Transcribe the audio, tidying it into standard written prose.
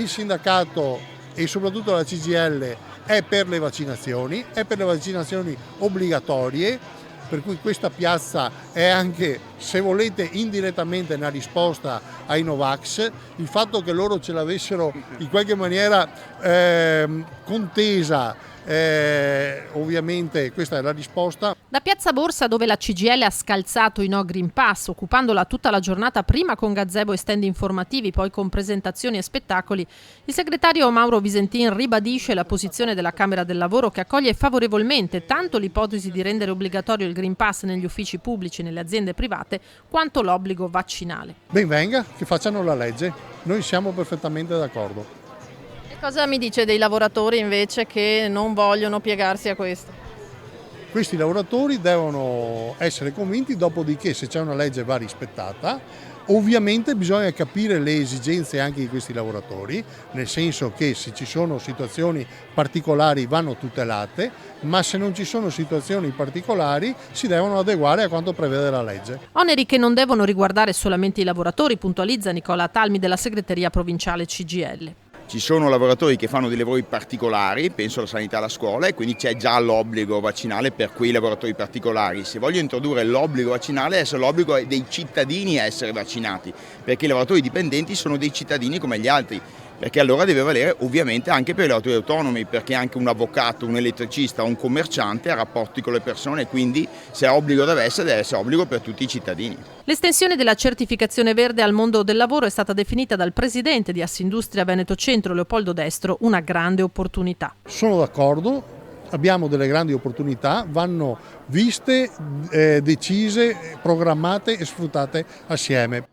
il sindacato e soprattutto la CGIL è per le vaccinazioni obbligatorie, per cui questa piazza è anche, se volete, indirettamente una risposta ai Novax. Il fatto che loro ce l'avessero in qualche maniera contesa, ovviamente questa è la risposta. Da Piazza Borsa, dove la CGIL ha scalzato i No Green Pass, occupandola tutta la giornata prima con gazebo e stand informativi, poi con presentazioni e spettacoli, il segretario Mauro Visentin ribadisce la posizione della Camera del Lavoro, che accoglie favorevolmente tanto l'ipotesi di rendere obbligatorio il Green Pass negli uffici pubblici e nelle aziende private, quanto l'obbligo vaccinale. Ben venga, che facciano la legge, noi siamo perfettamente d'accordo. E cosa mi dice dei lavoratori invece che non vogliono piegarsi a questo? Questi lavoratori devono essere convinti, dopodiché se c'è una legge va rispettata. Ovviamente bisogna capire le esigenze anche di questi lavoratori, nel senso che se ci sono situazioni particolari vanno tutelate, ma se non ci sono situazioni particolari si devono adeguare a quanto prevede la legge. Oneri che non devono riguardare solamente i lavoratori, puntualizza Nicola Talmi della segreteria provinciale CGIL. Ci sono lavoratori che fanno dei lavori particolari, penso alla sanità e alla scuola, e quindi c'è già l'obbligo vaccinale per quei lavoratori particolari. Se voglio introdurre l'obbligo vaccinale, adesso l'obbligo dei cittadini a essere vaccinati, perché i lavoratori dipendenti sono dei cittadini come gli altri, perché allora deve valere ovviamente anche per i lavoratori autonomi, perché anche un avvocato, un elettricista o un commerciante ha rapporti con le persone, quindi se obbligo deve essere obbligo per tutti i cittadini. L'estensione della certificazione verde al mondo del lavoro è stata definita dal presidente di Assindustria Veneto Centro, Leopoldo Destro, una grande opportunità. Sono d'accordo, abbiamo delle grandi opportunità, vanno viste, decise, programmate e sfruttate assieme.